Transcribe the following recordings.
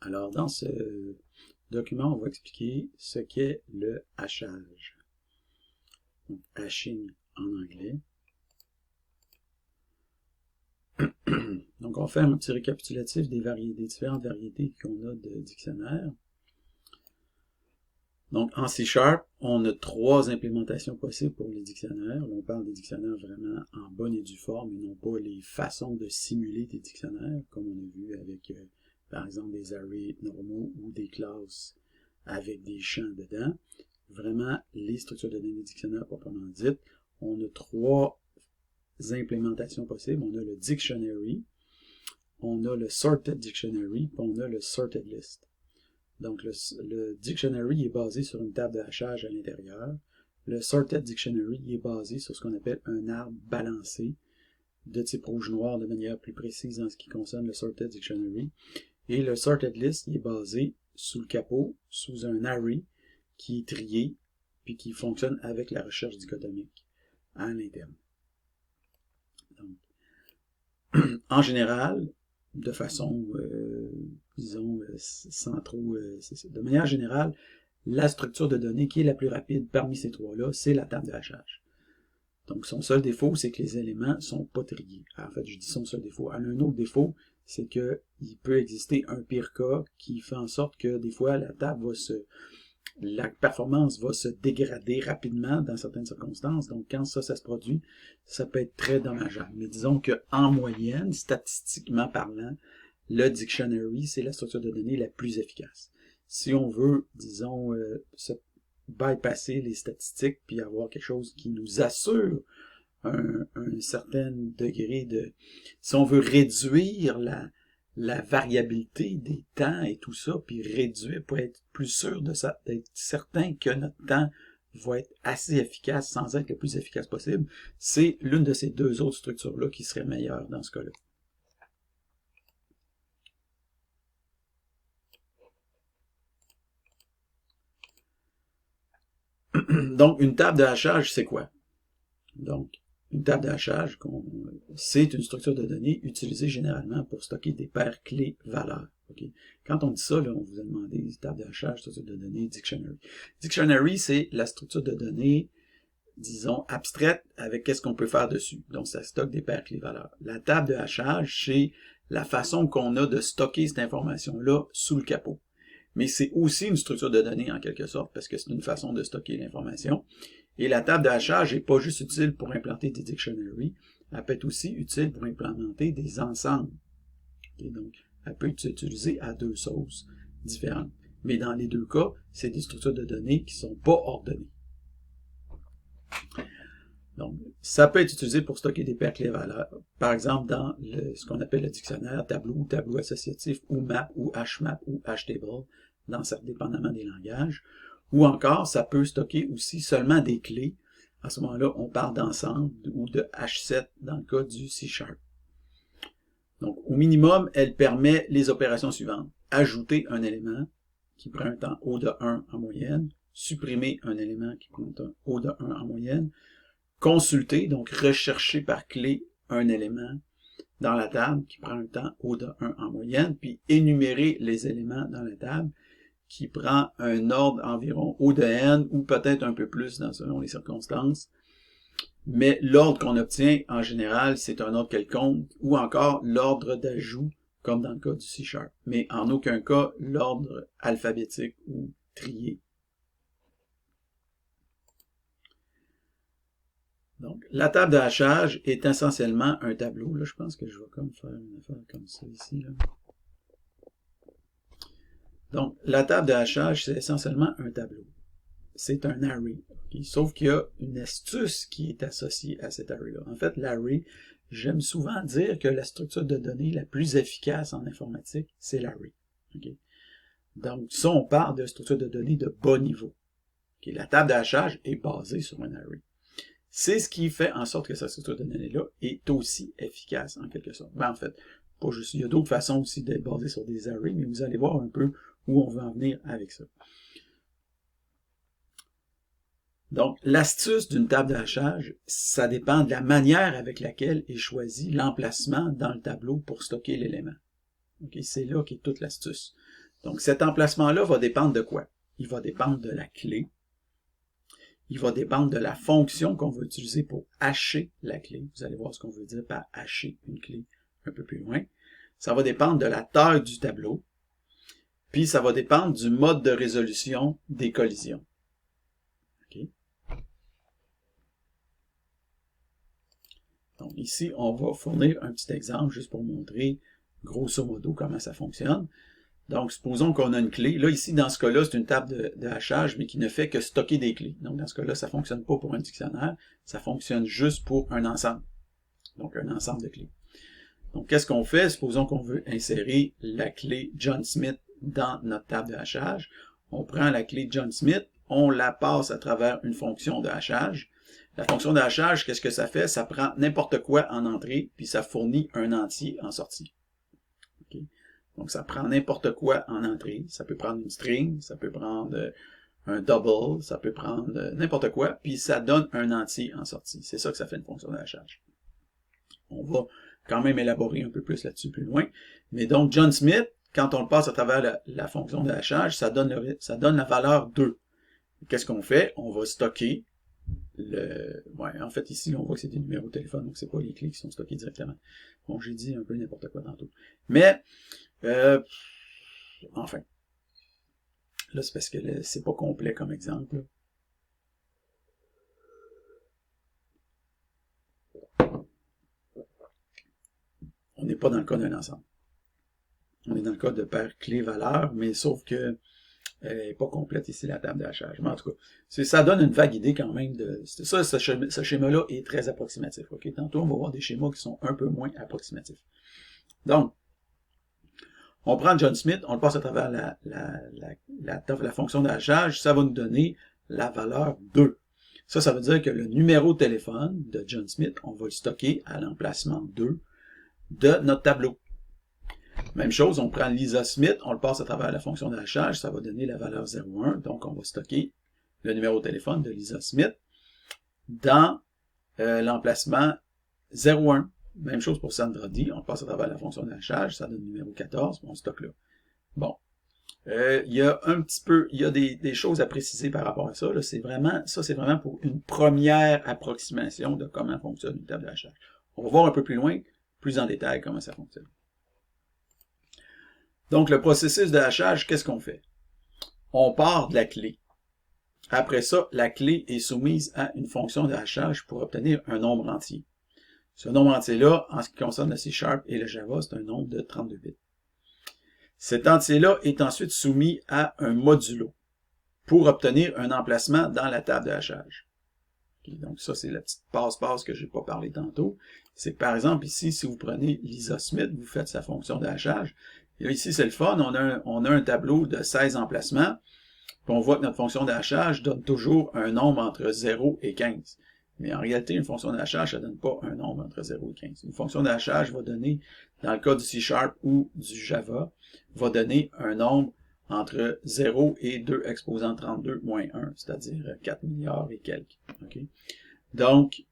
Alors, dans ce document, on va expliquer ce qu'est le hachage. Donc, hashing en anglais. Donc, on fait un petit récapitulatif des différentes variétés qu'on a de dictionnaires. Donc, en C#, on a 3 implémentations possibles pour les dictionnaires. Là, on parle des dictionnaires vraiment en bonne et due forme, et non pas les façons de simuler des dictionnaires, comme on a vu avec, par exemple, des arrays normaux ou des classes avec des champs dedans. Vraiment, les structures de données dictionnaires proprement dites. On a 3 implémentations possibles. On a le dictionary, on a le sorted dictionary, puis on a le sorted list. Donc, le dictionary est basé sur une table de hachage à l'intérieur. Le sorted dictionary est basé sur ce qu'on appelle un arbre balancé de type rouge-noir de manière plus précise en ce qui concerne le sorted dictionary. Et le sorted list est basé sous le capot, sous un array qui est trié, puis qui fonctionne avec la recherche dichotomique à l'interne. Donc, en général, de façon, disons, sans trop... de manière générale, la structure de données qui est la plus rapide parmi ces 3-là, c'est la table de hachage. Donc, son seul défaut, c'est que les éléments ne sont pas triés. Alors, en fait, je dis son seul défaut. Alors, un autre défaut, c'est qu'il peut exister un pire cas qui fait en sorte que, des fois, la performance va se dégrader rapidement dans certaines circonstances. Donc, quand ça se produit, ça peut être très dommageable. Mais disons qu'en moyenne, statistiquement parlant, le dictionary, c'est la structure de données la plus efficace. Si on veut, disons, se bypasser les statistiques puis avoir quelque chose qui nous assure un certain degré de... Si on veut réduire la variabilité des temps et tout ça, puis réduire pour être plus sûr de ça, d'être certain que notre temps va être assez efficace sans être le plus efficace possible, c'est l'une de ces 2 autres structures-là qui serait meilleure dans ce cas-là. Donc, une table de hachage, c'est quoi? Donc, une table de hachage, c'est une structure de données utilisée généralement pour stocker des paires clés-valeurs. Okay? Quand on dit ça, là, on vous a demandé table de hachage, structure de données, dictionary. Dictionary, c'est la structure de données, disons, abstraite avec qu'est-ce qu'on peut faire dessus. Donc, ça stocke des paires clés-valeurs. La table de hachage, c'est la façon qu'on a de stocker cette information-là sous le capot. Mais c'est aussi une structure de données en quelque sorte, parce que c'est une façon de stocker l'information. Et la table de hachage n'est pas juste utile pour implanter des dictionaries, elle peut être aussi utile pour implémenter des ensembles. Okay, donc, elle peut être utilisée à 2 sauces différentes. Mais dans les 2 cas, c'est des structures de données qui ne sont pas ordonnées. Donc, ça peut être utilisé pour stocker des paires clés-valeurs. Par exemple, dans ce qu'on appelle le dictionnaire tableau associatif, ou map, ou hmap, ou htable, dépendamment des langages. Ou encore, ça peut stocker aussi seulement des clés. À ce moment-là, on parle d'ensemble ou de H7 dans le cas du C#. Donc, au minimum, elle permet les opérations suivantes. Ajouter un élément qui prend un temps O de 1 en moyenne. Supprimer un élément qui prend un temps O de 1 en moyenne. Consulter, donc rechercher par clé un élément dans la table qui prend un temps O de 1 en moyenne. Puis énumérer les éléments dans la table qui prend un ordre environ O de n, ou peut-être un peu plus selon les circonstances. Mais l'ordre qu'on obtient, en général, c'est un ordre quelconque, ou encore l'ordre d'ajout, comme dans le cas du C#. Mais en aucun cas, l'ordre alphabétique ou trié. Donc, la table de hachage est essentiellement un tableau. Là, je pense que je vais comme faire une affaire comme ça ici, là. Donc, la table de hachage, c'est essentiellement un tableau. C'est un array. Okay? Sauf qu'il y a une astuce qui est associée à cet array-là. En fait, l'array, j'aime souvent dire que la structure de données la plus efficace en informatique, c'est l'array. Okay? Donc, ça, on parle de structure de données de bas niveau. Okay? La table de hachage est basée sur un array. C'est ce qui fait en sorte que cette structure de données-là est aussi efficace, en quelque sorte. Ben, en fait, pas juste. Il y a d'autres façons aussi d'être basé sur des arrays, mais vous allez voir un peu où on veut en venir avec ça. Donc, l'astuce d'une table de hachage, ça dépend de la manière avec laquelle est choisi l'emplacement dans le tableau pour stocker l'élément. Okay? C'est là qu'est toute l'astuce. Donc, cet emplacement-là va dépendre de quoi? Il va dépendre de la clé. Il va dépendre de la fonction qu'on va utiliser pour hacher la clé. Vous allez voir ce qu'on veut dire par hacher une clé un peu plus loin. Ça va dépendre de la taille du tableau. Puis, ça va dépendre du mode de résolution des collisions. Okay. Donc, ici, on va fournir un petit exemple juste pour montrer grosso modo comment ça fonctionne. Donc, supposons qu'on a une clé. Là, ici, dans ce cas-là, c'est une table de hachage, mais qui ne fait que stocker des clés. Donc, dans ce cas-là, ça ne fonctionne pas pour un dictionnaire, ça fonctionne juste pour un ensemble. Donc, un ensemble de clés. Donc, qu'est-ce qu'on fait? Supposons qu'on veut insérer la clé John Smith dans notre table de hachage. On prend la clé John Smith, on la passe à travers une fonction de hachage. La fonction de hachage, qu'est-ce que ça fait? Ça prend n'importe quoi en entrée, puis ça fournit un entier en sortie. Okay? Donc, ça prend n'importe quoi en entrée. Ça peut prendre une string, ça peut prendre un double, ça peut prendre n'importe quoi, puis ça donne un entier en sortie. C'est ça que ça fait une fonction de hachage. On va quand même élaborer un peu plus là-dessus plus loin. Mais donc, John Smith, quand on le passe à travers la fonction de hachage, ça donne la valeur 2. Qu'est-ce qu'on fait? On va stocker en fait, ici, on voit que c'est des numéros de téléphone, donc c'est pas les clés qui sont stockées directement. Bon, j'ai dit un peu n'importe quoi tantôt. Mais, enfin. Là, c'est parce que c'est pas complet comme exemple. On n'est pas dans le cas d'un ensemble. On est dans le cas de paire clé-valeur, mais sauf que elle n'est pas complète ici, la table de hachage. Mais en tout cas, ça donne une vague idée quand même de... Ça, ce schéma-là est très approximatif. Okay? Tantôt, on va voir des schémas qui sont un peu moins approximatifs. Donc, on prend John Smith, on le passe à travers la fonction de hachage, ça va nous donner la valeur 2. Ça veut dire que le numéro de téléphone de John Smith, on va le stocker à l'emplacement 2 de notre tableau. Même chose, on prend Lisa Smith, on le passe à travers la fonction de hachage, ça va donner la valeur 0,1, donc on va stocker le numéro de téléphone de Lisa Smith dans l'emplacement 0,1. Même chose pour Sandra D, on le passe à travers la fonction de hachage, ça donne le numéro 14, on stocke là. Bon, il y a un petit peu, il y a des choses à préciser par rapport à ça, c'est vraiment pour une première approximation de comment fonctionne une table de hachage. On va voir un peu plus loin, plus en détail comment ça fonctionne. Donc, le processus de hachage, qu'est-ce qu'on fait? On part de la clé. Après ça, la clé est soumise à une fonction de hachage pour obtenir un nombre entier. Ce nombre entier-là, en ce qui concerne le C# et le Java, c'est un nombre de 32 bits. Cet entier-là est ensuite soumis à un modulo pour obtenir un emplacement dans la table de hachage. Okay, donc ça, c'est la petite passe-passe que je n'ai pas parlé tantôt. C'est que par exemple, ici, si vous prenez Lisa Smith, vous faites sa fonction de hachage. Et là, ici, c'est le fun, on a un tableau de 16 emplacements, puis on voit que notre fonction de hachage donne toujours un nombre entre 0 et 15. Mais en réalité, une fonction de hachage, ça ne donne pas un nombre entre 0 et 15. Une fonction de hachage va donner, dans le cas du C# ou du Java, va donner un nombre entre 0 et 2 exposant 32 moins 1, c'est-à-dire 4 milliards et quelques. Okay? Donc,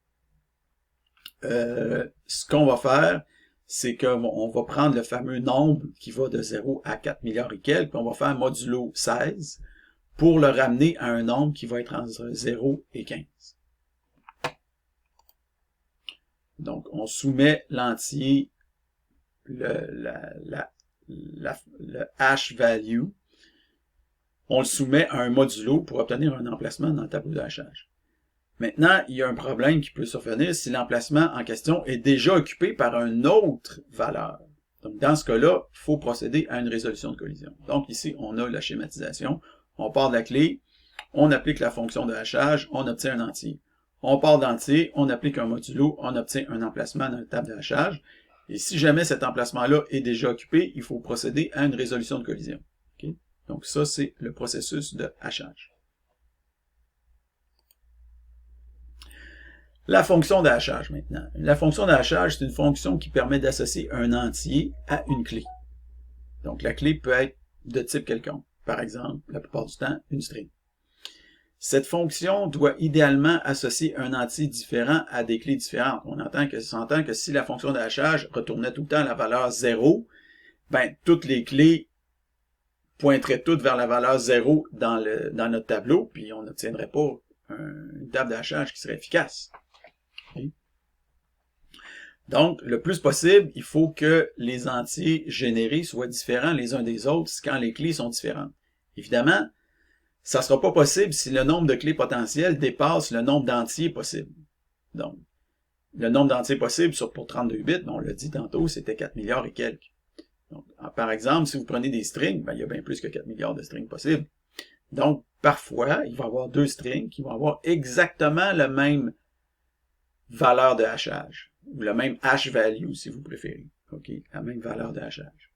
ce qu'on va faire, c'est qu'on va prendre le fameux nombre qui va de 0 à 4 milliards et quelques, puis on va faire modulo 16 pour le ramener à un nombre qui va être entre 0 et 15. Donc, on soumet l'entier, le hash value, on le soumet à un modulo pour obtenir un emplacement dans le tableau de hachage. Maintenant, il y a un problème qui peut survenir si l'emplacement en question est déjà occupé par une autre valeur. Donc, dans ce cas-là, il faut procéder à une résolution de collision. Donc, ici, on a la schématisation. On part de la clé, on applique la fonction de hachage, on obtient un entier. On part d'entier, on applique un modulo, on obtient un emplacement dans la table de hachage. Et si jamais cet emplacement-là est déjà occupé, il faut procéder à une résolution de collision. Okay? Donc, ça, c'est le processus de hachage. La fonction de hachage maintenant. La fonction de hachage, c'est une fonction qui permet d'associer un entier à une clé. Donc, la clé peut être de type quelconque. Par exemple, la plupart du temps, une string. Cette fonction doit idéalement associer un entier différent à des clés différentes. On s'entend que si la fonction de hachage retournait tout le temps la valeur 0, ben, toutes les clés pointeraient toutes vers la valeur 0 dans notre tableau, puis on n'obtiendrait pas une table de hachage qui serait efficace. Okay? Donc, le plus possible, il faut que les entiers générés soient différents les uns des autres quand les clés sont différentes. Évidemment, ça ne sera pas possible si le nombre de clés potentielles dépasse le nombre d'entiers possibles. Donc, le nombre d'entiers possibles pour 32 bits, on l'a dit tantôt, c'était 4 milliards et quelques. Donc, par exemple, si vous prenez des strings, il y a bien plus que 4 milliards de strings possibles. Donc, parfois, il va y avoir 2 strings qui vont avoir exactement la même valeur de hachage, ou le même hash value, si vous préférez. OK? La même valeur de hachage.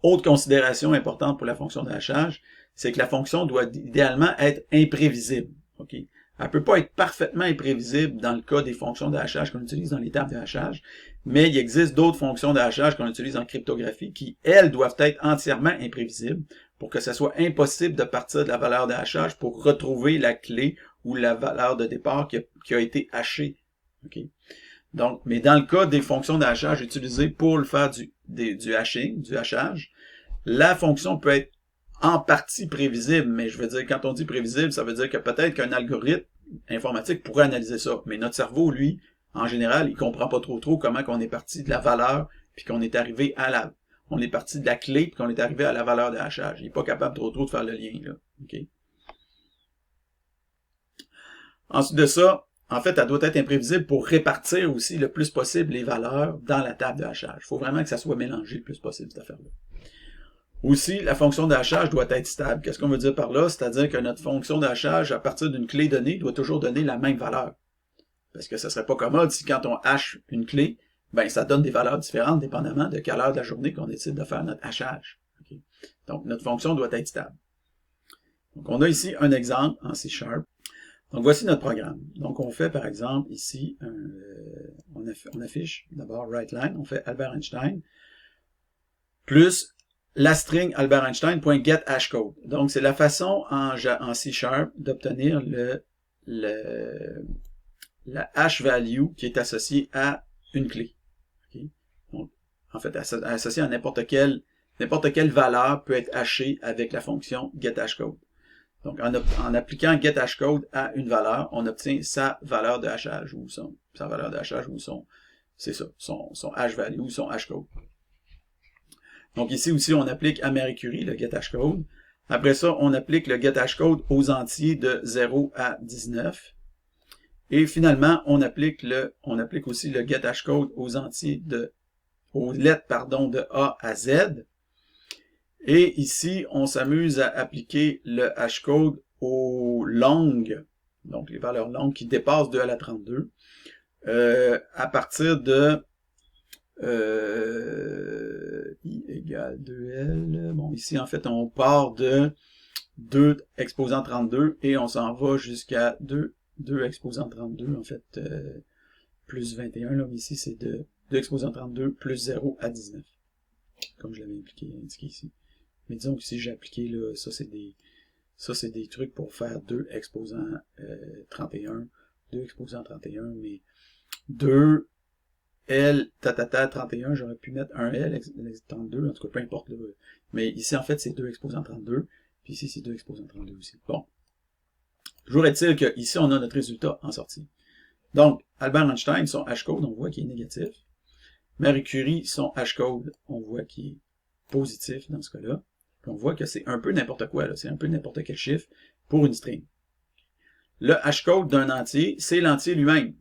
Autre considération importante pour la fonction de hachage, c'est que la fonction doit idéalement être imprévisible. OK? Elle ne peut pas être parfaitement imprévisible dans le cas des fonctions de hachage qu'on utilise dans les tables de hachage, mais il existe d'autres fonctions de hachage qu'on utilise en cryptographie qui, elles, doivent être entièrement imprévisibles pour que ce soit impossible de partir de la valeur de hachage pour retrouver la clé ou la valeur de départ qui a été hachée. Okay? Donc, mais dans le cas des fonctions de hachage utilisées pour le faire du hashing, du hachage, la fonction peut être en partie prévisible, mais je veux dire, quand on dit prévisible, ça veut dire que peut-être qu'un algorithme informatique pourrait analyser ça. Mais notre cerveau, lui, en général, il comprend pas trop comment qu'on est parti de la valeur, puis qu'on est arrivé on est parti de la clé, puis qu'on est arrivé à la valeur de hachage. Il n'est pas capable trop de faire le lien, là. Okay? Ensuite de ça, en fait, elle doit être imprévisible pour répartir aussi le plus possible les valeurs dans la table de hachage. Il faut vraiment que ça soit mélangé le plus possible, cette affaire-là. Aussi, la fonction de hachage doit être stable. Qu'est-ce qu'on veut dire par là? C'est-à-dire que notre fonction de hachage, à partir d'une clé donnée, doit toujours donner la même valeur. Parce que ça serait pas commode si quand on hache une clé, ça donne des valeurs différentes dépendamment de quelle heure de la journée qu'on décide de faire notre hachage. Okay? Donc, notre fonction doit être stable. Donc, on a ici un exemple en C#. Donc, voici notre programme. Donc, on fait, par exemple, ici, on affiche d'abord WriteLine, on fait Albert Einstein, plus la string alberteinstein.getHashcode. Donc, c'est la façon en C# d'obtenir la hash value qui est associée à une clé. Okay? Donc, en fait, associée à n'importe quelle valeur peut être hachée avec la fonction getHashcode. Donc, en appliquant getHashcode à une valeur, on obtient sa valeur de hachage, ou son hash value, ou son hashcode. Donc, ici aussi, on applique à Marie Curie le getHashcode. Après ça, on applique le getHashcode aux entiers de 0 à 19. Et finalement, on applique aussi le getHashcode aux lettres, de A à Z. Et ici, on s'amuse à appliquer le hashcode aux longues, donc les valeurs longues qui dépassent 2 à la 32, à partir de i égale 2L. Bon, ici, en fait, on part de 2 exposant 32 et on s'en va jusqu'à 2 exposant 32, en fait, plus 21. Là, mais ici, c'est de 2 exposant 32 plus 0 à 19, comme je l'avais indiqué ici. Mais disons que si j'ai appliqué, là, ça c'est des trucs pour faire 2 exposant 31, 2 exposant 31, mais 2 L, 31, j'aurais pu mettre un L, 32, en tout cas, peu importe. Là. Mais ici, en fait, c'est 2 exposant 32, puis ici, c'est 2 exposant 32 aussi. Bon. Toujours est-il qu'ici, on a notre résultat en sortie. Donc, Albert Einstein, son hashcode, on voit qu'il est négatif. Marie Curie, son hashcode, on voit qu'il est positif dans ce cas-là. Puis on voit que c'est un peu n'importe quoi, là. C'est un peu n'importe quel chiffre pour une string. Le hashcode d'un entier, c'est l'entier lui-même.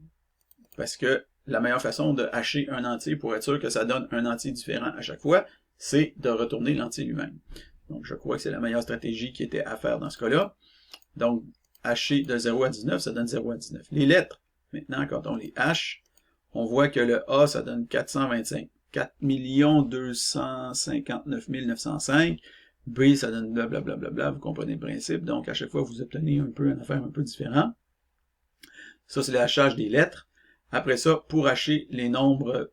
Parce que la meilleure façon de hacher un entier pour être sûr que ça donne un entier différent à chaque fois, c'est de retourner l'entier lui-même. Donc, je crois que c'est la meilleure stratégie qui était à faire dans ce cas-là. Donc, hacher de 0 à 19, ça donne 0 à 19. Les lettres, maintenant, quand on les hache, on voit que le A, ça donne 425. 4 259 905. B, ça donne blablabla, vous comprenez le principe. Donc, à chaque fois, vous obtenez une affaire un peu différente. Ça, c'est le hachage des lettres. Après ça, pour hacher les nombres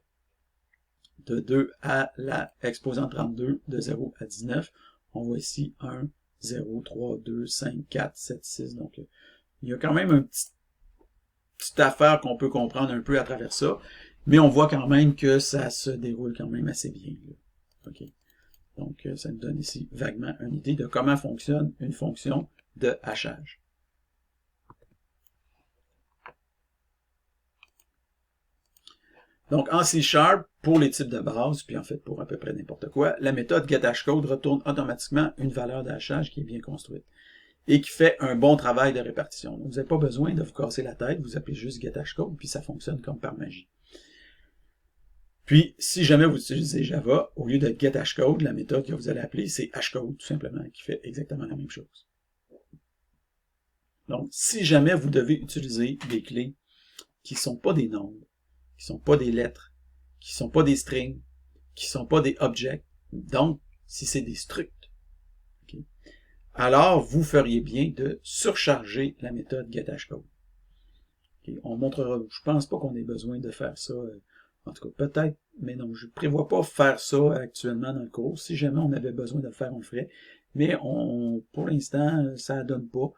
de 2 à la exposant 32, de 0 à 19, on voit ici 1, 0, 3, 2, 5, 4, 7, 6. Donc, il y a quand même une petite affaire qu'on peut comprendre un peu à travers ça. Mais on voit quand même que ça se déroule quand même assez bien. Là. OK. Donc, ça nous donne ici vaguement une idée de comment fonctionne une fonction de hachage. Donc, en C#, pour les types de base, puis en fait pour à peu près n'importe quoi, la méthode getHashCode retourne automatiquement une valeur de hachage qui est bien construite et qui fait un bon travail de répartition. Donc, vous n'avez pas besoin de vous casser la tête, vous appelez juste getHashCode, puis ça fonctionne comme par magie. Puis, si jamais vous utilisez Java, au lieu de getHashCode, la méthode que vous allez appeler, c'est hashcode, tout simplement, qui fait exactement la même chose. Donc, si jamais vous devez utiliser des clés qui ne sont pas des nombres, qui ne sont pas des lettres, qui ne sont pas des strings, qui ne sont pas des objects, donc, si c'est des structs, okay, alors vous feriez bien de surcharger la méthode getHashCode. Okay, on montrera, je pense pas qu'on ait besoin de faire ça, en tout cas, peut-être, mais non, je ne prévois pas faire ça actuellement dans le cours. Si jamais on avait besoin de le faire, on le ferait. Mais pour l'instant, ça ne donne pas.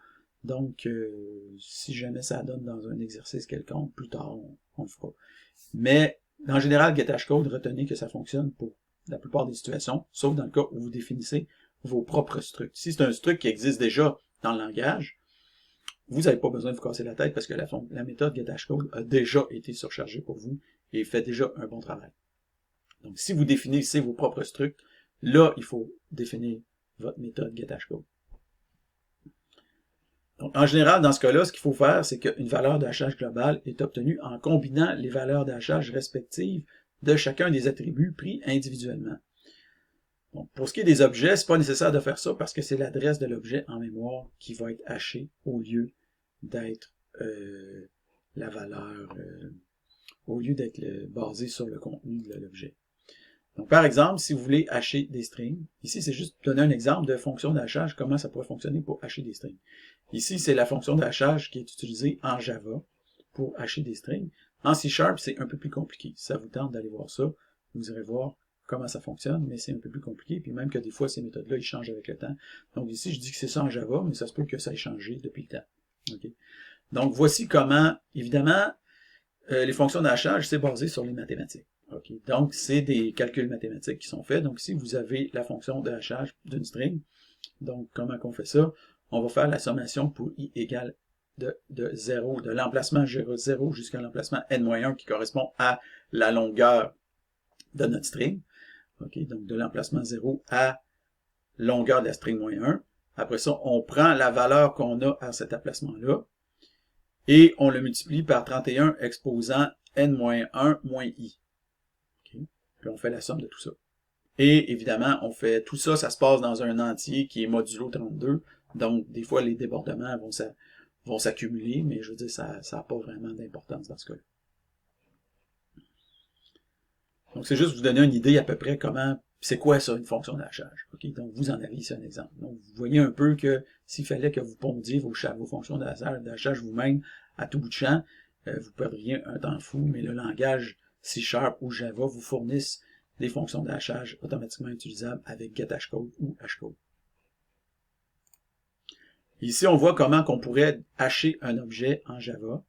Donc, si jamais ça donne dans un exercice quelconque, plus tard, on le fera. Mais, en général, getHashCode, retenez que ça fonctionne pour la plupart des situations, sauf dans le cas où vous définissez vos propres structs. Si c'est un struct qui existe déjà dans le langage, vous n'avez pas besoin de vous casser la tête parce que la méthode getHashCode a déjà été surchargée pour vous et fait déjà un bon travail. Donc, si vous définissez vos propres structs, là, il faut définir votre méthode getHashCode. Donc, en général, dans ce cas-là, ce qu'il faut faire, c'est qu'une valeur de hachage globale est obtenue en combinant les valeurs de hachage respectives de chacun des attributs pris individuellement. Donc, pour ce qui est des objets, c'est pas nécessaire de faire ça parce que c'est l'adresse de l'objet en mémoire qui va être hachée au lieu d'être la valeur, au lieu d'être basé sur le contenu de l'objet. Donc, par exemple, si vous voulez hacher des strings, ici, c'est juste donner un exemple de fonction de hachage, comment ça pourrait fonctionner pour hacher des strings. Ici, c'est la fonction de hachage qui est utilisée en Java pour hacher des strings. En C#, c'est un peu plus compliqué. Si ça vous tente d'aller voir ça, vous irez voir comment ça fonctionne, mais c'est un peu plus compliqué, puis même que des fois, ces méthodes-là, ils changent avec le temps. Donc ici, je dis que c'est ça en Java, mais ça se peut que ça ait changé depuis le temps. Okay? Donc, voici comment, évidemment, les fonctions de hachage, c'est basé sur les mathématiques. Okay. Donc, c'est des calculs mathématiques qui sont faits. Donc, si vous avez la fonction de hachage d'une string, donc, comment qu'on fait ça? On va faire la sommation pour i égale de 0, de l'emplacement 0 jusqu'à l'emplacement n-1 qui correspond à la longueur de notre string. Okay. Donc, de l'emplacement 0 à longueur de la string -1. Après ça, on prend la valeur qu'on a à cet emplacement-là et on le multiplie par 31 exposant n-1 moins i. Okay. Puis on fait la somme de tout ça. Et évidemment, on fait tout ça, ça se passe dans un entier qui est modulo 32. Donc, des fois, les débordements vont s'accumuler, mais je veux dire, ça n'a pas vraiment d'importance dans ce cas-là. Donc, c'est juste vous donner une idée à peu près comment, c'est quoi ça, une fonction de hachage. Okay? Donc, vous en avez ici un exemple. Donc, vous voyez un peu que s'il fallait que vous pondiez vos fonctions de hachage vous-même à tout bout de champ, vous perdriez un temps fou, mais le langage C# ou Java vous fournissent des fonctions de hachage automatiquement utilisables avec getHashCode ou hashcode. Ici, on voit comment on pourrait hacher un objet en Java.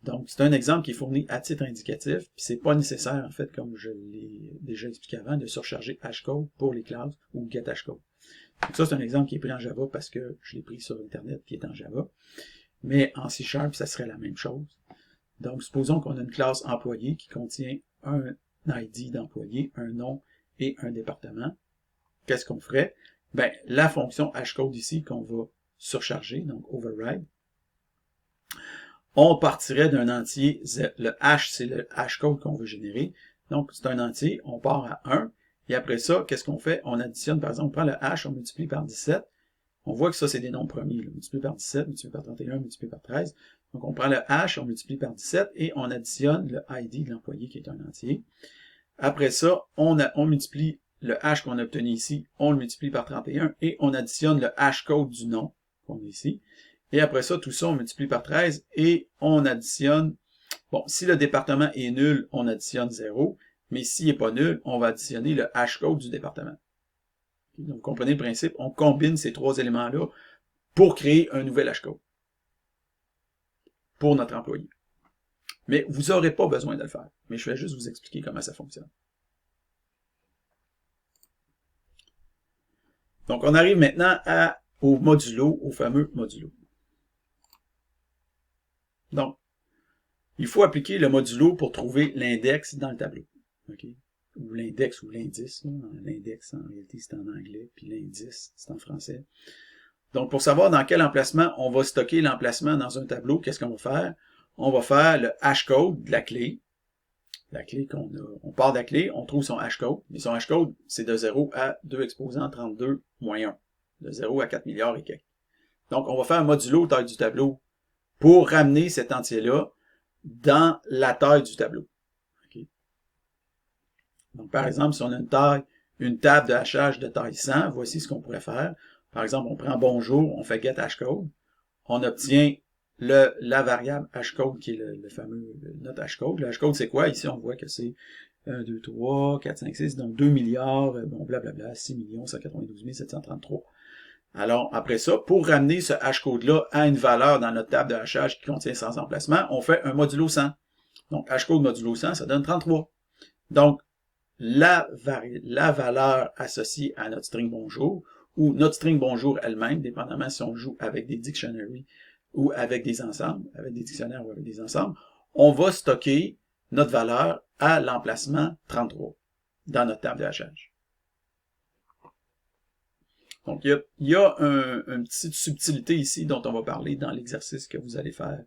Donc, c'est un exemple qui est fourni à titre indicatif, puis c'est pas nécessaire, en fait, comme je l'ai déjà expliqué avant, de surcharger hashcode pour les classes ou getHashcode. Donc ça, c'est un exemple qui est pris en Java parce que je l'ai pris sur Internet qui est en Java. Mais en C#, ça serait la même chose. Donc, supposons qu'on a une classe employé qui contient un ID d'employé, un nom et un département. Qu'est-ce qu'on ferait? Ben, la fonction hashcode ici qu'on va surcharger, donc override, on partirait d'un entier, le hash, c'est le hashcode qu'on veut générer. Donc, c'est un entier, on part à 1, et après ça, qu'est-ce qu'on fait? On additionne, par exemple, on prend le hash, on multiplie par 17, on voit que ça, c'est des nombres premiers, là. Multiplié par 17, multiplié par 31, multiplié par 13. Donc, on prend le hash, on multiplie par 17, et on additionne le ID de l'employé qui est un entier. Après ça, on multiplie le hash qu'on a obtenu ici, on le multiplie par 31, et on additionne le hashcode du nom qu'on a ici. Et après ça, tout ça, on multiplie par 13, et on additionne, bon, si le département est nul, on additionne 0, mais s'il n'est pas nul, on va additionner le hashcode du département. Donc, comprenez le principe, on combine ces trois éléments-là pour créer un nouvel hashcode pour notre employé. Mais vous n'aurez pas besoin de le faire. Mais je vais juste vous expliquer comment ça fonctionne. Donc, on arrive maintenant au modulo, au fameux modulo. Donc, il faut appliquer le modulo pour trouver l'index dans le tableau. Okay? Ou l'index ou l'indice. L'index, en réalité, c'est en anglais, puis l'indice, c'est en français. Donc, pour savoir dans quel emplacement on va stocker l'emplacement dans un tableau, qu'est-ce qu'on va faire? On va faire le hashcode de la clé. La clé qu'on a. On part de la clé, on trouve son hashcode. Et son hashcode, c'est de 0 à 2 exposant 32 moins 1. De 0 à 4 milliards et quelques. Donc, on va faire un modulo taille du tableau pour ramener cet entier-là dans la taille du tableau. Okay. Donc, par exemple, si on a une table de hachage de taille 100, voici ce qu'on pourrait faire. Par exemple, on prend bonjour, on fait get hashcode, on obtient la variable hashcode qui est le fameux notre hashcode. Le hashcode, c'est quoi? Ici, on voit que c'est 1, 2, 3, 4, 5, 6, donc 2 milliards, bon, blablabla, 6 192 733. Alors, après ça, pour ramener ce hashcode-là à une valeur dans notre table de hachage qui contient 100 emplacements, on fait un modulo 100. Donc, hashcode modulo 100, ça donne 33. Donc, la valeur associée à notre string bonjour, ou notre string bonjour elle-même, dépendamment si on joue avec des dictionaries ou avec des ensembles, avec des dictionnaires ou avec des ensembles, on va stocker notre valeur à l'emplacement 33 dans notre table de hachage. Donc, il y a une petite subtilité ici dont on va parler dans l'exercice que vous allez faire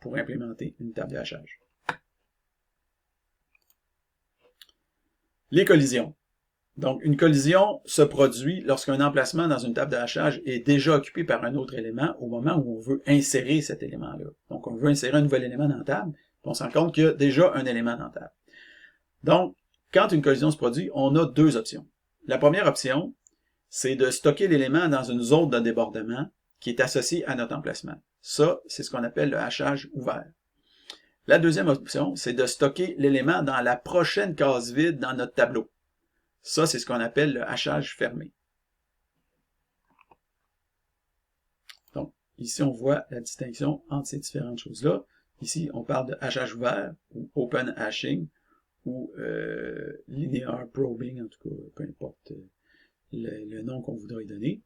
pour implémenter une table de hachage. Les collisions. Donc, une collision se produit lorsqu'un emplacement dans une table de hachage est déjà occupé par un autre élément au moment où on veut insérer cet élément-là. Donc, on veut insérer un nouvel élément dans la table, puis on se rend compte qu'il y a déjà un élément dans la table. Donc, quand une collision se produit, on a deux options. La première option, c'est de stocker l'élément dans une zone de débordement qui est associée à notre emplacement. Ça, c'est ce qu'on appelle le hachage ouvert. La deuxième option, c'est de stocker l'élément dans la prochaine case vide dans notre tableau. Ça, c'est ce qu'on appelle le hachage fermé. Donc, ici, on voit la distinction entre ces différentes choses-là. Ici, on parle de hachage ouvert, ou open hashing, ou linear probing, en tout cas, peu importe le nom qu'on voudrait donner.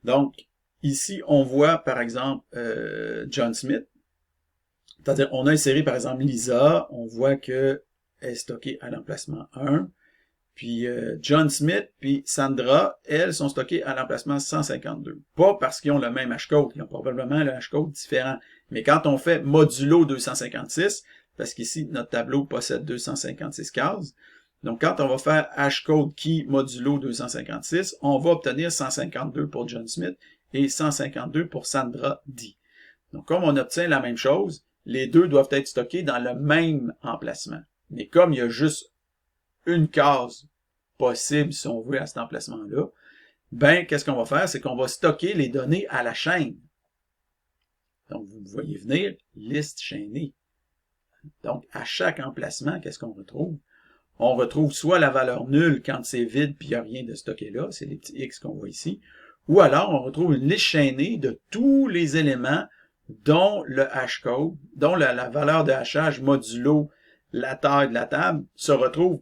Donc, ici, on voit, par exemple, John Smith. C'est-à-dire, on a inséré, par exemple, Lisa, on voit qu'elle est stockée à l'emplacement 1. Puis John Smith puis Sandra, elles sont stockées à l'emplacement 152. Pas parce qu'ils ont le même hashcode, ils ont probablement le hashcode différent. Mais quand on fait modulo 256, parce qu'ici, notre tableau possède 256 cases, donc quand on va faire hashcode key modulo 256, on va obtenir 152 pour John Smith et 152 pour Sandra D. Donc comme on obtient la même chose, les deux doivent être stockés dans le même emplacement. Mais comme il y a juste une case possible, si on veut, à cet emplacement-là, ben, qu'est-ce qu'on va faire? C'est qu'on va stocker les données à la chaîne. Donc, vous me voyez venir, liste chaînée. Donc, à chaque emplacement, qu'est-ce qu'on retrouve? On retrouve soit la valeur nulle quand c'est vide puis il n'y a rien de stocké là, c'est les petits X qu'on voit ici, ou alors on retrouve une liste chaînée de tous les éléments dont le hashcode, dont la valeur de hachage modulo la taille de la table se retrouve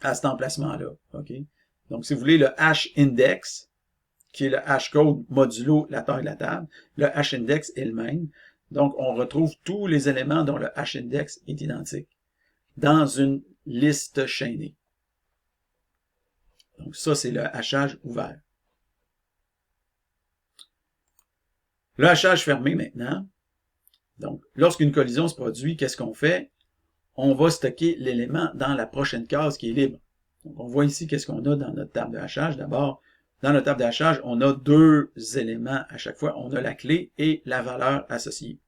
à cet emplacement-là. Okay? Donc, si vous voulez le hash index, qui est le hashcode modulo la taille de la table, le hash index est le même. Donc, on retrouve tous les éléments dont le hash index est identique dans une liste chaînée. Donc, ça, c'est le hachage ouvert. Le hachage fermé maintenant. Donc, lorsqu'une collision se produit, qu'est-ce qu'on fait? On va stocker l'élément dans la prochaine case qui est libre. Donc, on voit ici qu'est-ce qu'on a dans notre table de hachage. D'abord, dans notre table de hachage, on a deux éléments à chaque fois. On a la clé et la valeur associée.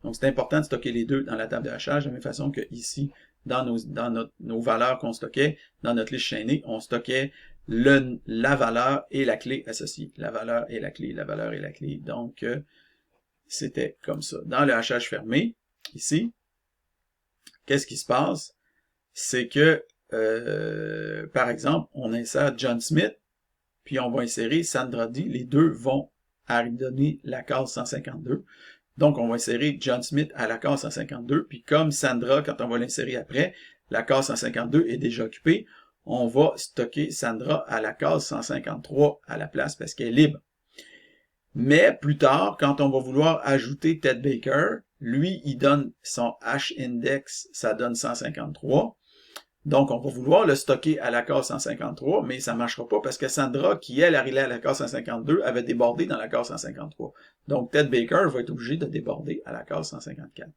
Donc, c'est important de stocker les deux dans la table de hachage, de la même façon que ici, dans nos valeurs qu'on stockait, dans notre liste chaînée, on stockait la valeur et la clé associée. La valeur et la clé, la valeur et la clé. Donc, c'était comme ça. Dans le hachage fermé, ici, qu'est-ce qui se passe? C'est que, par exemple, on insère John Smith, puis on va insérer Sandra D. Les deux vont donner la case 152. Donc, on va insérer John Smith à la case 152, puis comme Sandra, quand on va l'insérer après, la case 152 est déjà occupée, on va stocker Sandra à la case 153 à la place parce qu'elle est libre. Mais plus tard, quand on va vouloir ajouter Ted Baker, lui, il donne son H-index, ça donne 153. Donc, on va vouloir le stocker à la case 153, mais ça ne marchera pas parce que Sandra, qui elle arrivait à la case 152, avait débordé dans la case 153. Donc, Ted Baker va être obligé de déborder à la case 154.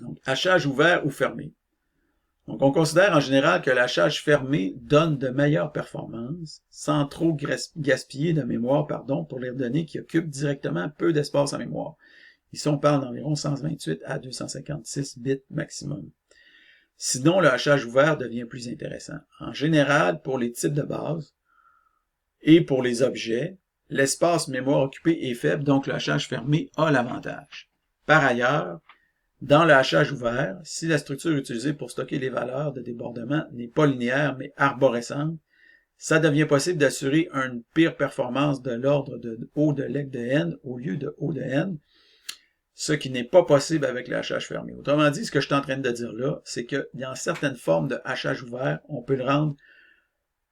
Donc, hachage ouvert ou fermé. Donc, on considère en général que l'hachage fermé donne de meilleures performances sans trop gaspiller de mémoire, pour les données qui occupent directement peu d'espace en mémoire. Ici, on parle d'environ 128 à 256 bits maximum. Sinon, le hachage ouvert devient plus intéressant. En général, pour les types de base et pour les objets, l'espace mémoire occupé est faible, donc le hachage fermé a l'avantage. Par ailleurs, dans le hachage ouvert, si la structure utilisée pour stocker les valeurs de débordement n'est pas linéaire mais arborescente, ça devient possible d'assurer une pire performance de l'ordre de O de lec de n au lieu de O de n, ce qui n'est pas possible avec le hachage fermé. Autrement dit, ce que je suis en train de dire là, c'est que dans certaines formes de hachage ouvert, on peut le rendre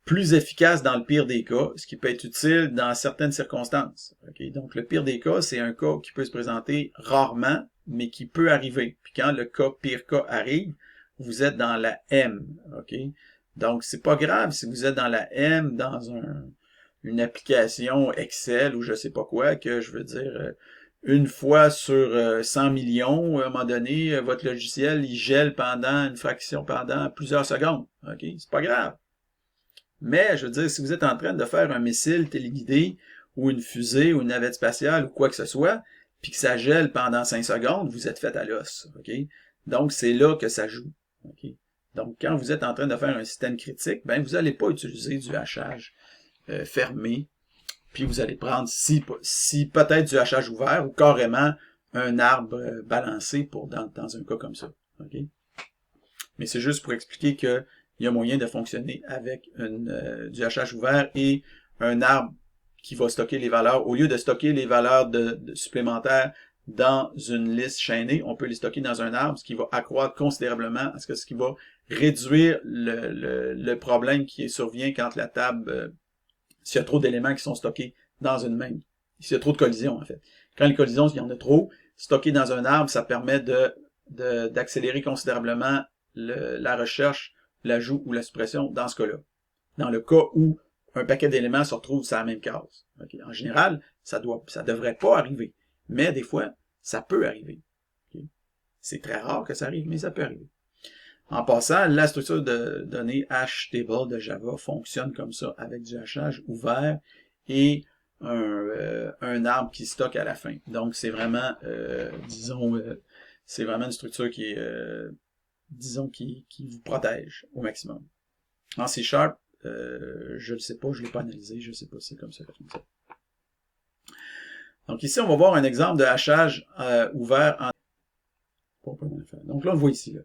plus efficace dans le pire des cas, ce qui peut être utile dans certaines circonstances. Okay? Donc, le pire des cas, c'est un cas qui peut se présenter rarement, mais qui peut arriver. Puis quand le pire cas arrive, vous êtes dans la M. Okay? Donc, c'est pas grave si vous êtes dans la M, dans une application Excel ou je sais pas quoi, que je veux dire, une fois sur 100 millions, à un moment donné, votre logiciel, il gèle pendant une fraction, pendant plusieurs secondes. Okay? C'est pas grave. Mais, je veux dire, si vous êtes en train de faire un missile téléguidé, ou une fusée, ou une navette spatiale, ou quoi que ce soit, puis que ça gèle pendant 5 secondes, vous êtes fait à l'os. Okay? Donc, c'est là que ça joue. Okay? Donc, quand vous êtes en train de faire un système critique, ben, vous n'allez pas utiliser du hachage fermé, puis vous allez prendre, si peut-être du hachage ouvert, ou carrément un arbre balancé dans un cas comme ça. Okay? Mais c'est juste pour expliquer que il y a moyen de fonctionner avec du hachage ouvert et un arbre qui va stocker les valeurs. Au lieu de stocker les valeurs supplémentaires dans une liste chaînée, on peut les stocker dans un arbre, ce qui va accroître considérablement, ce qui va réduire le problème qui survient quand la table, s'il y a trop d'éléments qui sont stockés dans une même. S'il y a trop de collisions, en fait. Quand les collisions, il y en a trop, stocker dans un arbre, ça permet d'accélérer considérablement la recherche, l'ajout ou la suppression dans ce cas-là. Dans le cas où un paquet d'éléments se retrouve sur la même case. Okay? En général, ça devrait pas arriver. Mais des fois, ça peut arriver. Okay? C'est très rare que ça arrive, mais ça peut arriver. En passant, la structure de données HTable de Java fonctionne comme ça, avec du hachage ouvert et un arbre qui stocke à la fin. Donc, c'est vraiment, c'est vraiment une structure qui est, qui vous protège au maximum. En C#, je ne sais pas, je ne l'ai pas analysé, je ne sais pas si c'est comme ça. Donc ici, on va voir un exemple de hachage ouvert en... Donc là, on le voit ici. Là.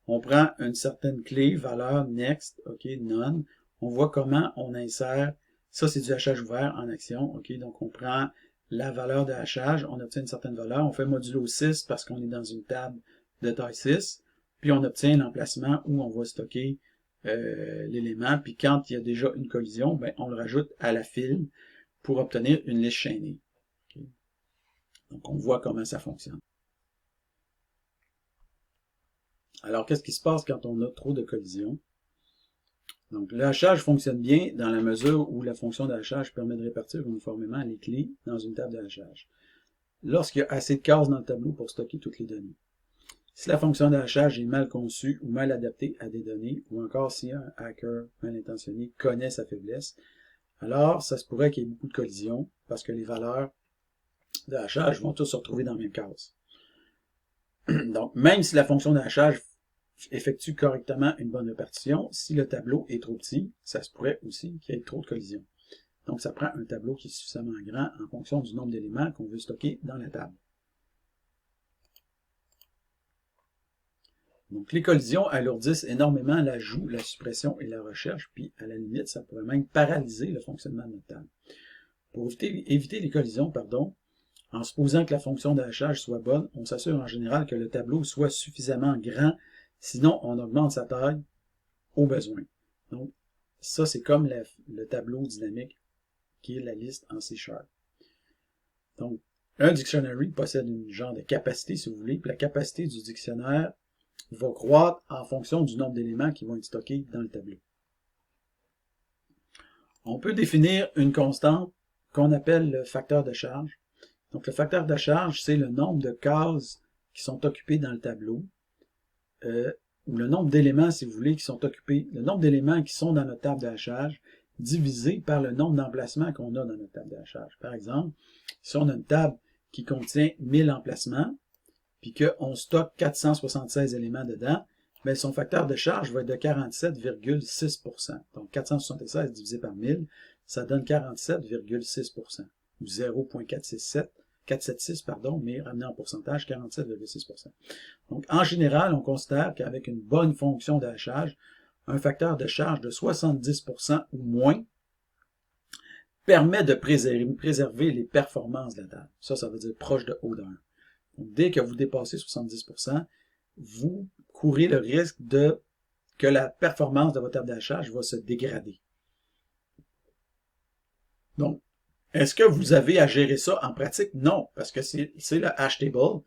On prend une certaine clé, valeur, next, ok, none. On voit comment on insère, ça c'est du hachage ouvert en action, ok. Donc on prend la valeur de hachage, on obtient une certaine valeur, on fait modulo 6 parce qu'on est dans une table de taille 6, puis on obtient l'emplacement où on va stocker l'élément, puis quand il y a déjà une collision, ben, on le rajoute à la file pour obtenir une liste chaînée. Okay. Donc on voit comment ça fonctionne. Alors, qu'est-ce qui se passe quand on a trop de collisions? Donc, le hachage fonctionne bien dans la mesure où la fonction de hachage permet de répartir uniformément les clés dans une table de hachage. Lorsqu'il y a assez de cases dans le tableau pour stocker toutes les données. Si la fonction de hachage est mal conçue ou mal adaptée à des données, ou encore si un hacker mal intentionné connaît sa faiblesse, alors ça se pourrait qu'il y ait beaucoup de collisions parce que les valeurs de hachage vont tous se retrouver dans la même case. Donc, même si la fonction de hachage effectue correctement une bonne répartition, si le tableau est trop petit, ça se pourrait aussi qu'il y ait trop de collisions. Donc, ça prend un tableau qui est suffisamment grand en fonction du nombre d'éléments qu'on veut stocker dans la table. Donc, les collisions alourdissent énormément l'ajout, la suppression et la recherche, puis à la limite, ça pourrait même paralyser le fonctionnement de notre table. Pour éviter les collisions, En supposant que la fonction de hachage soit bonne, on s'assure en général que le tableau soit suffisamment grand, sinon on augmente sa taille au besoin. Donc, ça c'est comme le tableau dynamique qui est la liste en C#. Donc, un dictionary possède une genre de capacité, si vous voulez, puis la capacité du dictionnaire va croître en fonction du nombre d'éléments qui vont être stockés dans le tableau. On peut définir une constante qu'on appelle le facteur de charge. Donc, le facteur de charge, c'est le nombre de cases qui sont occupées dans le tableau, ou le nombre d'éléments, si vous voulez, qui sont occupés, le nombre d'éléments qui sont dans notre table de hachage, divisé par le nombre d'emplacements qu'on a dans notre table de hachage. Par exemple, si on a une table qui contient 1000 emplacements, puis qu'on stocke 476 éléments dedans, bien, son facteur de charge va être de 47,6%. Donc, 476 divisé par 1000, ça donne 47,6%, ou 0,476, mais ramené en pourcentage, 47,6%. Donc, en général, on considère qu'avec une bonne fonction de hachage, un facteur de charge de 70% ou moins permet de préserver les performances de la table. Ça veut dire proche de O de 1. Donc, dès que vous dépassez 70%, vous courez le risque que la performance de votre table d'hachage va se dégrader. Donc, est-ce que vous avez à gérer ça en pratique? Non, parce que c'est le hash table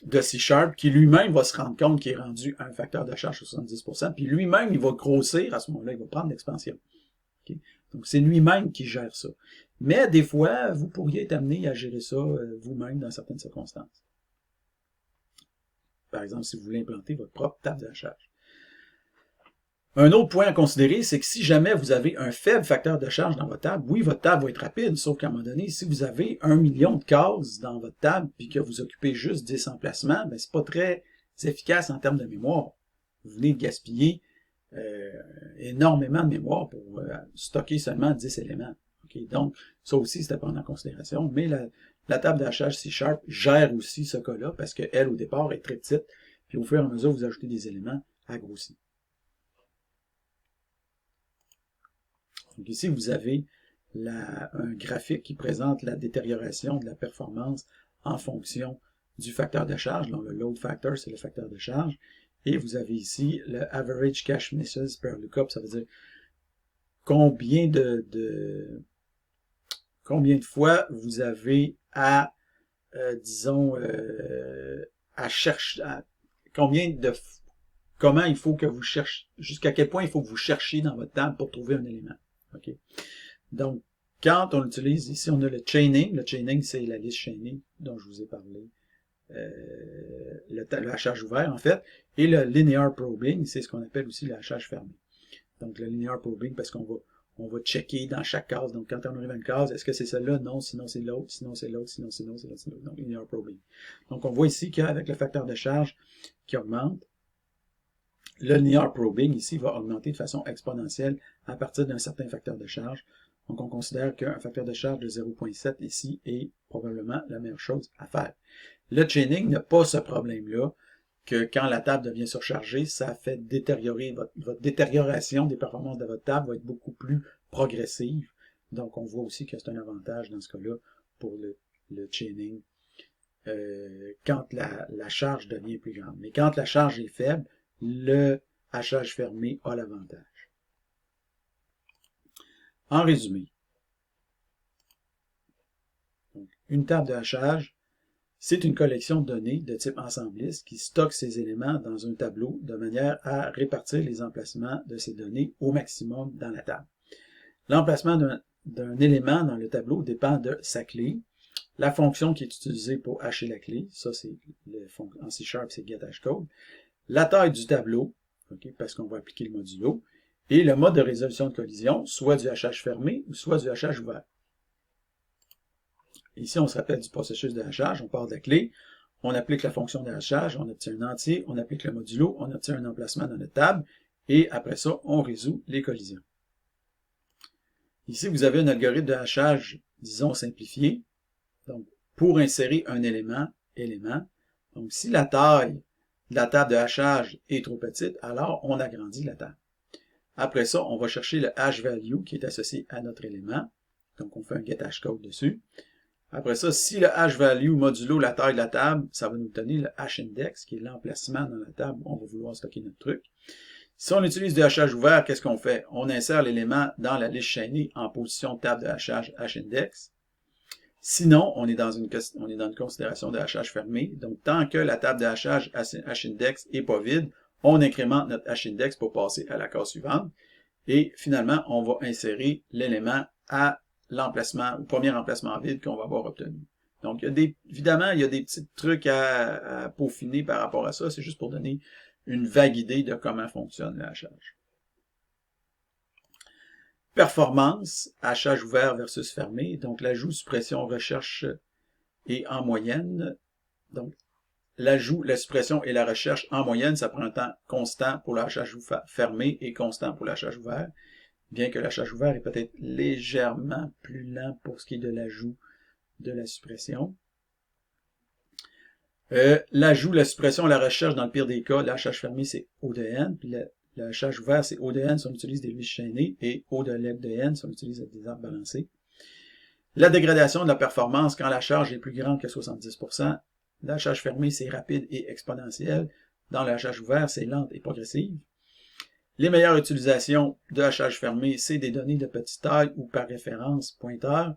de C# qui lui-même va se rendre compte qu'il est rendu à un facteur de charge de 70%, puis lui-même, il va grossir, à ce moment-là, il va prendre l'expansion. Okay? Donc, c'est lui-même qui gère ça. Mais des fois, vous pourriez être amené à gérer ça vous-même dans certaines circonstances. Par exemple, si vous voulez implanter votre propre table de hachage. Un autre point à considérer, c'est que si jamais vous avez un faible facteur de charge dans votre table, oui, votre table va être rapide, sauf qu'à un moment donné, si vous avez 1 million de cases dans votre table, puis que vous occupez juste 10 emplacements, ben, c'est pas très efficace en termes de mémoire. Vous venez de gaspiller énormément de mémoire pour stocker seulement 10 éléments. Okay? Donc, ça aussi, c'est à prendre en considération, mais la table de hachage C# gère aussi ce cas-là, parce qu'elle, au départ, est très petite, puis au fur et à mesure que vous ajoutez des éléments, elle grossit. Donc ici, vous avez un graphique qui présente la détérioration de la performance en fonction du facteur de charge. Donc, le load factor, c'est le facteur de charge. Et vous avez ici le average cache misses per lookup. Ça veut dire combien de fois vous avez à, à chercher, comment il faut que vous cherchiez, jusqu'à quel point il faut que vous cherchiez dans votre table pour trouver un élément. Okay. Donc, quand on utilise, ici on a le chaining. Le chaining, c'est la liste chaînée dont je vous ai parlé. Le hachage ouvert, en fait. Et le linear probing, c'est ce qu'on appelle aussi le hachage fermé. Donc, le linear probing, parce qu'on va checker dans chaque case. Donc, quand on arrive à une case, est-ce que c'est celle-là? Non, sinon c'est l'autre, sinon c'est l'autre, sinon c'est l'autre, sinon c'est l'autre. Donc, linear probing. Donc, on voit ici qu'avec le facteur de charge qui augmente, le linear probing, ici, va augmenter de façon exponentielle à partir d'un certain facteur de charge. Donc, on considère qu'un facteur de charge de 0,7 ici est probablement la meilleure chose à faire. Le chaining n'a pas ce problème-là, que quand la table devient surchargée, ça fait détériorer votre détérioration des performances de votre table va être beaucoup plus progressive. Donc, on voit aussi que c'est un avantage dans ce cas-là pour le chaining quand la charge devient plus grande. Mais quand la charge est faible, le hachage fermé a l'avantage. En résumé, donc, une table de hachage, c'est une collection de données de type ensembliste qui stocke ces éléments dans un tableau de manière à répartir les emplacements de ces données au maximum dans la table. L'emplacement d'un élément dans le tableau dépend de sa clé, la fonction qui est utilisée pour hacher la clé, ça c'est en C# c'est getHashCode, la taille du tableau, okay, parce qu'on va appliquer le modulo, et le mode de résolution de collision, soit du hachage fermé ou soit du hachage ouvert. Ici, on se rappelle du processus de hachage, on part de la clé, on applique la fonction de hachage, on obtient un entier, on applique le modulo, on obtient un emplacement dans notre table, et après ça, on résout les collisions. Ici, vous avez un algorithme de hachage, disons, simplifié. Donc, pour insérer un élément. Donc, si la taille de la table de hachage est trop petite, alors on agrandit la table. Après ça, on va chercher le hash value qui est associé à notre élément. Donc, on fait un getHashCode dessus. Après ça, si le hash-value modulo la taille de la table, ça va nous donner le hash-index, qui est l'emplacement dans la table où on va vouloir stocker notre truc. Si on utilise du hachage ouvert, qu'est-ce qu'on fait? On insère l'élément dans la liste chaînée en position table de hachage hash-index. Sinon, on est dans une considération de hachage fermé. Donc, tant que la table de hachage hash-index n'est pas vide, on incrémente notre hash-index pour passer à la case suivante. Et finalement, on va insérer l'élément à l'emplacement, au premier emplacement vide qu'on va avoir obtenu. Donc, évidemment, il y a des petits trucs à peaufiner par rapport à ça. C'est juste pour donner une vague idée de comment fonctionne le hachage. Performance, hachage ouvert versus fermé. Donc, l'ajout, suppression, recherche est en moyenne. Donc, l'ajout, la suppression et la recherche en moyenne, ça prend un temps constant pour le hachage fermé et constant pour le hachage ouvert. Bien que l'hachage ouvert est peut-être légèrement plus lent pour ce qui est de l'ajout de la suppression. L'ajout, la suppression, la recherche, dans le pire des cas, le hachage fermé, c'est O de N, puis le hachage ouvert, c'est O de N si on utilise des listes chaînées, et O de leg de N si on utilise des arbres balancés. La dégradation de la performance, quand la charge est plus grande que 70%, le hachage fermé, c'est rapide et exponentiel. Dans le hachage ouvert, c'est lente et progressive. Les meilleures utilisations de hachage fermé, c'est des données de petite taille ou par référence pointeur.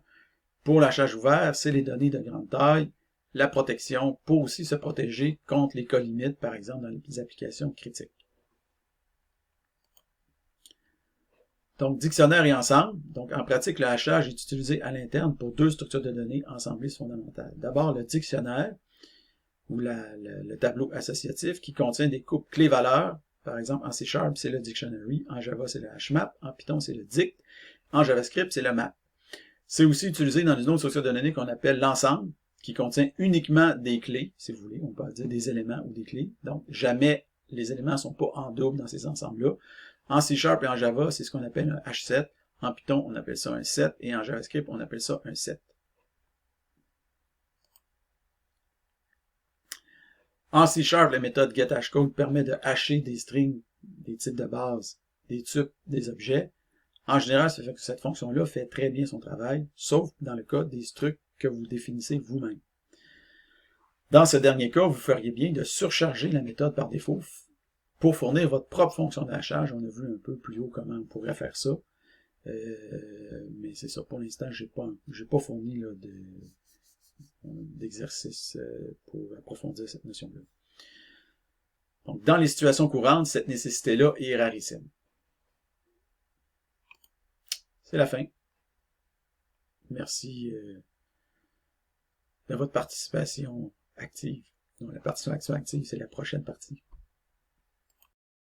Pour l'hachage ouvert, c'est les données de grande taille. La protection pour aussi se protéger contre les cas limites, par exemple dans les applications critiques. Donc, dictionnaire et ensemble. Donc, en pratique, le hachage est utilisé à l'interne pour deux structures de données ensemblées fondamentales. D'abord, le dictionnaire, ou le tableau associatif, qui contient des couples clés-valeurs. Par exemple, en C#, c'est le dictionary. En Java, c'est le hashmap. En Python, c'est le dict. En JavaScript, c'est le map. C'est aussi utilisé dans une autre structure de données qu'on appelle l'ensemble, qui contient uniquement des clés, si vous voulez. On peut dire des éléments ou des clés. Donc, jamais les éléments ne sont pas en double dans ces ensembles-là. En C# et en Java, c'est ce qu'on appelle un H7. En Python, on appelle ça un set. Et en JavaScript, on appelle ça un set. En C#, la méthode getHashCode permet de hasher des strings, des types de base, des types, des objets. En général, ça fait que cette fonction-là fait très bien son travail, sauf dans le cas des structs que vous définissez vous-même. Dans ce dernier cas, vous feriez bien de surcharger la méthode par défaut pour fournir votre propre fonction de hachage. On a vu un peu plus haut comment on pourrait faire ça. Mais c'est ça, pour l'instant, j'ai pas fourni d'exercice pour approfondir cette notion-là. Donc, dans les situations courantes, cette nécessité-là est rarissime. C'est la fin. Merci de votre participation active. Donc, la participation active, c'est la prochaine partie.